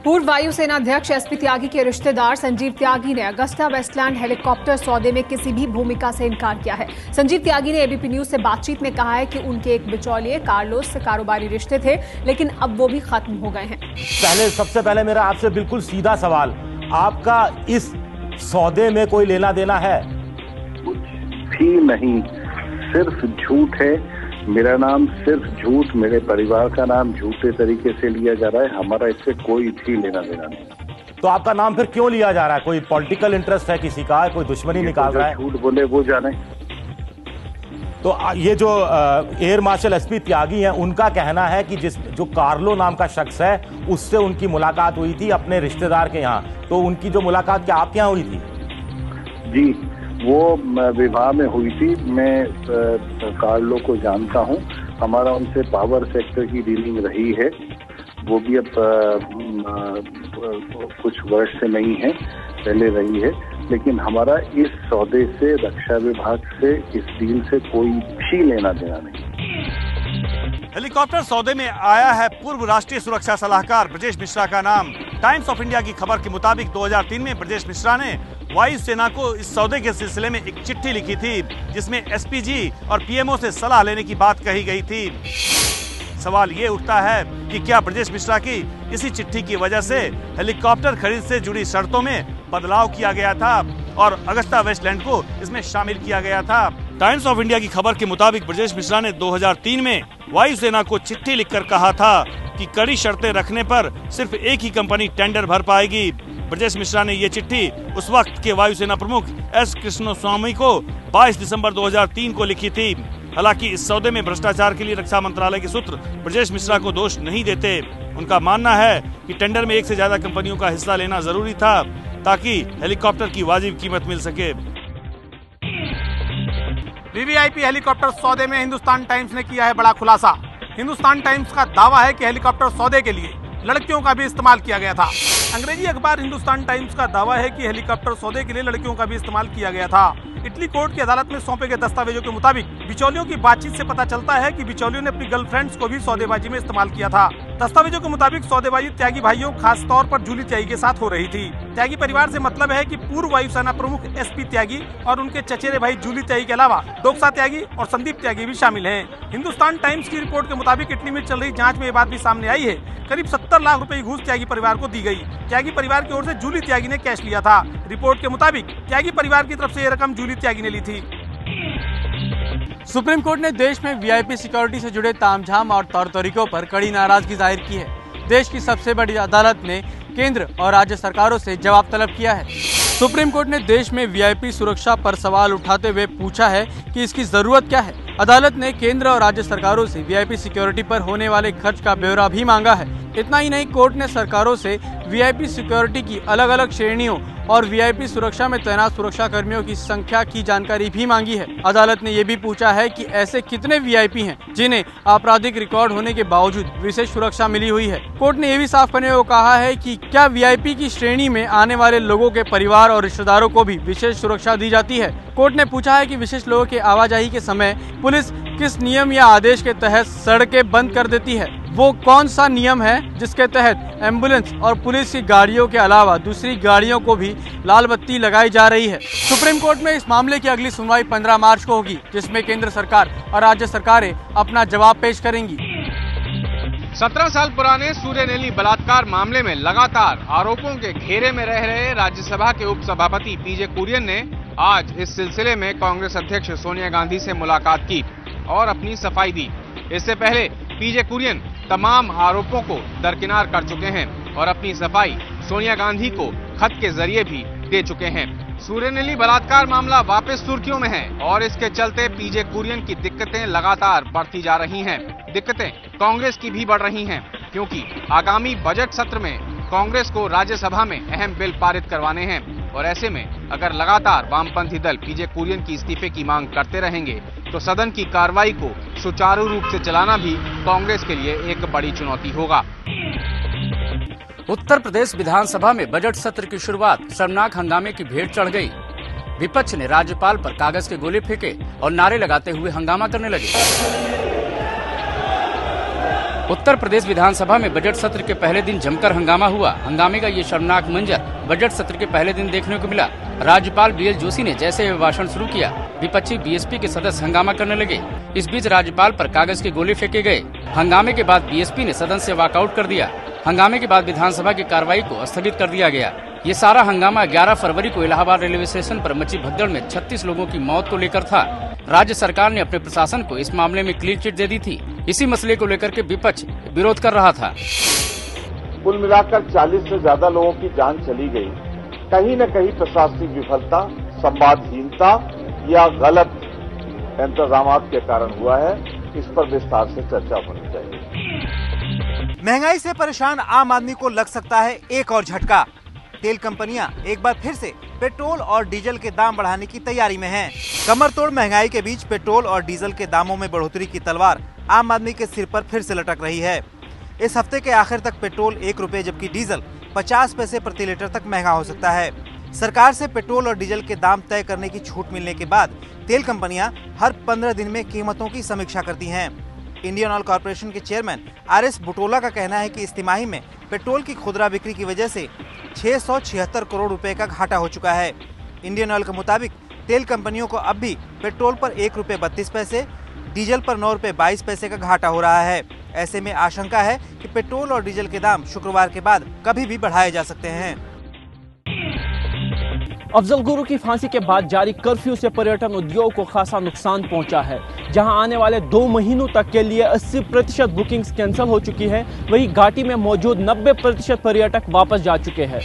पूर्व वायुसेना अध्यक्ष एसपी त्यागी के रिश्तेदार संजीव त्यागी ने अगस्ता वेस्टलैंड हेलीकॉप्टर सौदे में किसी भी भूमिका से इनकार किया है। संजीव त्यागी ने एबीपी न्यूज से बातचीत में कहा है कि उनके एक बिचौलिए कार्लोस से कारोबारी रिश्ते थे, लेकिन अब वो भी खत्म हो गए हैं। सबसे पहले मेरा आपसे बिल्कुल सीधा सवाल, आपका इस सौदे में कोई लेना देना है? कुछ भी नहीं, सिर्फ झूठ है। मेरा नाम सिर्फ झूठ, मेरे परिवार का नाम झूठे तरीके से लिया जा रहा है। हमारा इससे कोई भी लेना देना नहीं। तो आपका नाम फिर क्यों लिया जा रहा है? कोई पॉलिटिकल इंटरेस्ट है किसी का? कोई दुश्मनी निकाल रहा है? झूठ बोले वो जाने। तो ये जो एयर मार्शल एसपी त्यागी हैं, उनका कहना है कि जो कार्लो नाम का शख्स है उससे उनकी मुलाकात हुई थी अपने रिश्तेदार के यहाँ। तो उनकी जो मुलाकात क्या आपके यहाँ हुई थी? जी, वो विवाह में हुई थी। मैं कार्लो को जानता हूँ, हमारा उनसे पावर सेक्टर की डीलिंग रही है। वो भी अब कुछ वर्ष से नहीं है, पहले रही है। लेकिन हमारा इस सौदे से, रक्षा विभाग से, इस डील से कोई भी लेना देना नहीं। हेलीकॉप्टर सौदे में आया है पूर्व राष्ट्रीय सुरक्षा सलाहकार ब्रजेश मिश्रा का नाम। टाइम्स ऑफ इंडिया की खबर के मुताबिक 2003 में ब्रजेश मिश्रा ने वायुसेना को इस सौदे के सिलसिले में एक चिट्ठी लिखी थी, जिसमें एसपीजी और पीएमओ से सलाह लेने की बात कही गई थी। सवाल ये उठता है कि क्या ब्रजेश मिश्रा की इसी चिट्ठी की वजह से हेलीकॉप्टर खरीद से जुड़ी शर्तों में बदलाव किया गया था और अगस्ता वेस्टलैंड को इसमें शामिल किया गया था। टाइम्स ऑफ इंडिया की खबर के मुताबिक ब्रजेश मिश्रा ने 2003 में वायुसेना को चिट्ठी लिखकर कहा था कि कड़ी शर्तें रखने पर सिर्फ एक ही कंपनी टेंडर भर पाएगी। ब्रजेश मिश्रा ने ये चिट्ठी उस वक्त के वायुसेना प्रमुख एस कृष्णस्वामी को 22 दिसंबर 2003 को लिखी थी। हालांकि इस सौदे में भ्रष्टाचार के लिए रक्षा मंत्रालय के सूत्र ब्रजेश मिश्रा को दोष नहीं देते। उनका मानना है कि टेंडर में एक से ज्यादा कंपनियों का हिस्सा लेना जरूरी था ताकि हेलीकॉप्टर की वाजिब कीमत मिल सके। वीवीआईपी हेलीकॉप्टर सौदे में हिंदुस्तान टाइम्स ने किया है बड़ा खुलासा। हिंदुस्तान टाइम्स का दावा है कि हेलीकॉप्टर सौदे के लिए लड़कियों का भी इस्तेमाल किया गया था। अंग्रेजी अखबार हिंदुस्तान टाइम्स का दावा है कि हेलीकॉप्टर सौदे के लिए लड़कियों का भी इस्तेमाल किया गया था। इटली कोर्ट की अदालत में सौंपे गए दस्तावेजों के मुताबिक बिचौलियों की बातचीत से पता चलता है कि बिचौलियों ने अपनी गर्लफ्रेंड्स को भी सौदेबाजी में इस्तेमाल किया था। दस्तावेजों के मुताबिक सौदेबाजी त्यागी भाइयों, खास तौर पर जूली त्यागी के साथ हो रही थी। त्यागी परिवार से मतलब है कि पूर्व वायुसेना प्रमुख एसपी त्यागी और उनके चचेरे भाई जूली त्यागी के अलावा दोक्सा त्यागी और संदीप त्यागी भी शामिल हैं। हिंदुस्तान टाइम्स की रिपोर्ट के मुताबिक इटली में चल रही जांच में ये बात भी सामने आई है। करीब 70 लाख रुपए की घूस त्यागी परिवार को दी गई। त्यागी परिवार की ओर से जूली त्यागी ने कैश लिया था। रिपोर्ट के मुताबिक त्यागी परिवार की तरफ से ये रकम जूली त्यागी ने ली थी। सुप्रीम कोर्ट ने देश में वीआईपी सिक्योरिटी से जुड़े तामझाम और तौर तरीकों पर कड़ी नाराजगी जाहिर की है। देश की सबसे बड़ी अदालत ने केंद्र और राज्य सरकारों से जवाब तलब किया है। सुप्रीम कोर्ट ने देश में वीआईपी सुरक्षा पर सवाल उठाते हुए पूछा है कि इसकी जरूरत क्या है। अदालत ने केंद्र और राज्य सरकारों से वीआईपी सिक्योरिटी पर होने वाले खर्च का ब्यौरा भी मांगा है। इतना ही नहीं, कोर्ट ने सरकारों से वीआईपी सिक्योरिटी की अलग अलग श्रेणियों और वीआईपी सुरक्षा में तैनात सुरक्षा कर्मियों की संख्या की जानकारी भी मांगी है। अदालत ने ये भी पूछा है कि ऐसे कितने वीआईपी हैं जिन्हें आपराधिक रिकॉर्ड होने के बावजूद विशेष सुरक्षा मिली हुई है। कोर्ट ने ये भी साफ करने को कहा है कि क्या वीआईपी की श्रेणी में आने वाले लोगों के परिवार और रिश्तेदारों को भी विशेष सुरक्षा दी जाती है। कोर्ट ने पूछा है कि विशेष लोगों के आवाजाही के समय पुलिस किस नियम या आदेश के तहत सड़कें बंद कर देती है। वो कौन सा नियम है जिसके तहत एम्बुलेंस और पुलिस की गाड़ियों के अलावा दूसरी गाड़ियों को भी लाल बत्ती लगाई जा रही है। सुप्रीम कोर्ट में इस मामले की अगली सुनवाई 15 मार्च को होगी, जिसमें केंद्र सरकार और राज्य सरकारें अपना जवाब पेश करेंगी। 17 साल पुराने सूर्यनेली बलात्कार मामले में लगातार आरोपों के घेरे में रह रहे राज्यसभा के उपसभापति पीजे कुरियन ने आज इस सिलसिले में कांग्रेस अध्यक्ष सोनिया गांधी से मुलाकात की और अपनी सफाई दी। इससे पहले पीजे कुरियन तमाम आरोपों को दरकिनार कर चुके हैं और अपनी सफाई सोनिया गांधी को खत के जरिए भी दे चुके हैं। सूर्यनेली बलात्कार मामला वापस सुर्खियों में है और इसके चलते पीजे कुरियन की दिक्कतें लगातार बढ़ती जा रही हैं। दिक्कतें कांग्रेस की भी बढ़ रही हैं, क्योंकि आगामी बजट सत्र में कांग्रेस को राज्यसभा में अहम बिल पारित करवाने हैं और ऐसे में अगर लगातार वामपंथी दल पीजे कुरियन की इस्तीफे की मांग करते रहेंगे तो सदन की कार्रवाई को सुचारू रूप से चलाना भी कांग्रेस के लिए एक बड़ी चुनौती होगा। उत्तर प्रदेश विधानसभा में बजट सत्र की शुरुआत शर्मनाक हंगामे की भेंट चढ़ गई। विपक्ष ने राज्यपाल पर कागज के गोले फेंके और नारे लगाते हुए हंगामा करने लगे। उत्तर प्रदेश विधानसभा में बजट सत्र के पहले दिन जमकर हंगामा हुआ। हंगामे का ये शर्मनाक मंजर बजट सत्र के पहले दिन देखने को मिला। राज्यपाल BL जोशी ने जैसे अभिभाषण शुरू किया, विपक्षी BSP के सदस्य हंगामा करने लगे। इस बीच राज्यपाल पर कागज के गोले फेंके गए। हंगामे के बाद BSP ने सदन से वॉकआउट कर दिया। हंगामे के बाद विधानसभा की कार्रवाई को स्थगित कर दिया गया। ये सारा हंगामा 11 फरवरी को इलाहाबाद रेलवे स्टेशन पर मची भगदड़ में 36 लोगों की मौत को लेकर था। राज्य सरकार ने अपने प्रशासन को इस मामले में क्लीन चिट दे दी थी। इसी मसले को लेकर के विपक्ष विरोध कर रहा था। कुल मिलाकर 40 से ज्यादा लोगों की जान चली गई। कहीं न कहीं प्रशासनिक विफलता, संवादहीनता या गलत इंतजामात के कारण हुआ है। इस पर विस्तार से चर्चा होनी चाहिए। महंगाई से परेशान आम आदमी को लग सकता है एक और झटका। तेल कंपनियां एक बार फिर से पेट्रोल और डीजल के दाम बढ़ाने की तैयारी में हैं। कमर तोड़ महंगाई के बीच पेट्रोल और डीजल के दामों में बढ़ोतरी की तलवार आम आदमी के सिर पर फिर से लटक रही है। इस हफ्ते के आखिर तक पेट्रोल 1 रुपए जबकि डीजल 50 पैसे प्रति लीटर तक महंगा हो सकता है। सरकार से पेट्रोल और डीजल के दाम तय करने की छूट मिलने के बाद तेल कंपनियां हर 15 दिन में कीमतों की समीक्षा करती हैं। इंडियन ऑयल कॉर्पोरेशन के चेयरमैन RS बुटोला का कहना है कि इस तिमाही में पेट्रोल की खुदरा बिक्री की वजह से 676 करोड़ रुपए का घाटा हो चुका है। इंडियन ऑयल के मुताबिक तेल कंपनियों को अब भी पेट्रोल पर 1 रुपए 32 पैसे, डीजल पर 9 रुपए 22 पैसे का घाटा हो रहा है। ऐसे में आशंका है कि पेट्रोल और डीजल के दाम शुक्रवार के बाद कभी भी बढ़ाए जा सकते हैं। अफजल गुरु की फांसी के बाद जारी कर्फ्यू से पर्यटन उद्योग को खासा नुकसान पहुंचा है। जहां आने वाले 2 महीनों तक के लिए 80% बुकिंग्स कैंसिल हो चुकी है, वहीं घाटी में मौजूद 90% पर्यटक वापस जा चुके हैं।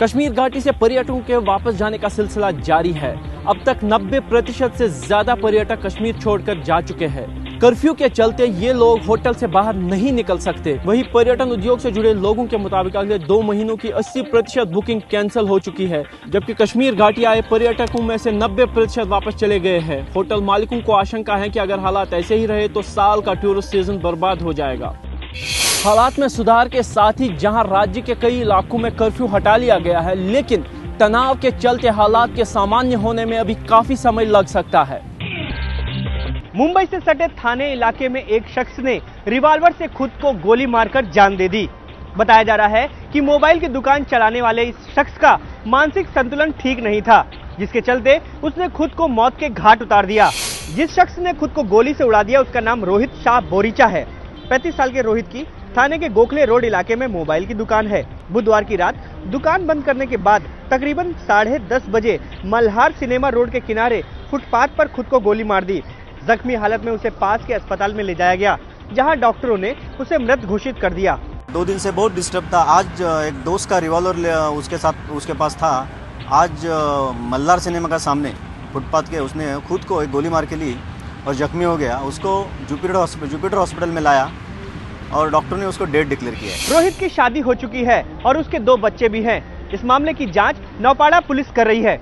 कश्मीर घाटी से पर्यटकों के वापस जाने का सिलसिला जारी है। अब तक 90% से ज्यादा पर्यटक कश्मीर छोड़कर जा चुके हैं। कर्फ्यू के चलते ये लोग होटल से बाहर नहीं निकल सकते। वहीं पर्यटन उद्योग से जुड़े लोगों के मुताबिक अगले 2 महीनों की 80% बुकिंग कैंसिल हो चुकी है, जबकि कश्मीर घाटी आए पर्यटकों में से 90% वापस चले गए हैं। होटल मालिकों को आशंका है कि अगर हालात ऐसे ही रहे तो साल का टूरिस्ट सीजन बर्बाद हो जाएगा। हालात में सुधार के साथ ही जहां राज्य के कई इलाकों में कर्फ्यू हटा लिया गया है, लेकिन तनाव के चलते हालात के सामान्य होने में अभी काफी समय लग सकता है। मुंबई से सटे थाने इलाके में एक शख्स ने रिवॉल्वर से खुद को गोली मारकर जान दे दी। बताया जा रहा है कि मोबाइल की दुकान चलाने वाले इस शख्स का मानसिक संतुलन ठीक नहीं था, जिसके चलते उसने खुद को मौत के घाट उतार दिया। जिस शख्स ने खुद को गोली से उड़ा दिया उसका नाम रोहित शाह बोरीचा है। 35 साल के रोहित की थाने के गोखले रोड इलाके में मोबाइल की दुकान है। बुधवार की रात दुकान बंद करने के बाद तकरीबन 10:30 बजे मल्हार सिनेमा रोड के किनारे फुटपाथ पर खुद को गोली मार दी। जख्मी हालत में उसे पास के अस्पताल में ले जाया गया, जहां डॉक्टरों ने उसे मृत घोषित कर दिया। 2 दिन से बहुत डिस्टर्ब था। आज एक दोस्त का रिवॉल्वर उसके पास था। आज मल्हार सिनेमा का सामने फुटपाथ के उसने खुद को एक गोली मार के ली और जख्मी हो गया। उसको जुपिटर हॉस्पिटल में लाया और डॉक्टर ने उसको डेड डिक्लेयर किया है। रोहित की शादी हो चुकी है और उसके 2 बच्चे भी हैं। इस मामले की जांच नौपाड़ा पुलिस कर रही है।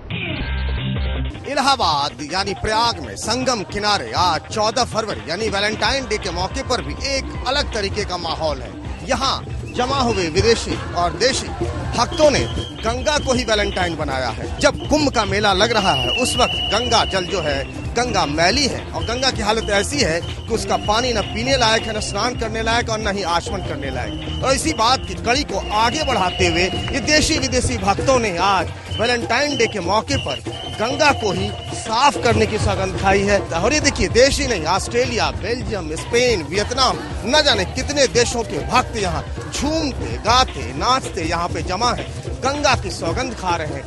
इलाहाबाद यानी प्रयाग में संगम किनारे आज 14 फरवरी यानी वैलेंटाइन डे के मौके पर भी एक अलग तरीके का माहौल है। यहाँ जमा हुए विदेशी और देशी भक्तों ने गंगा को ही वैलेंटाइन बनाया है। जब कुंभ का मेला लग रहा है उस वक्त गंगा जल जो है गंगा मैली है और गंगा की हालत ऐसी है कि उसका पानी न पीने लायक है, न स्नान करने लायक और न ही आचमन करने लायक। और इसी बात की कड़ी को आगे बढ़ाते हुए ये देशी विदेशी भक्तों ने आज वैलेंटाइन डे के मौके पर गंगा को ही साफ करने की सौगंध खाई है। और ये देखिए देश ही नहीं, ऑस्ट्रेलिया, बेल्जियम, स्पेन, वियतनाम, न जाने कितने देशों के भक्त यहाँ झूमते गाते नाचते यहाँ पे जमा है, गंगा की सौगंध खा रहे हैं।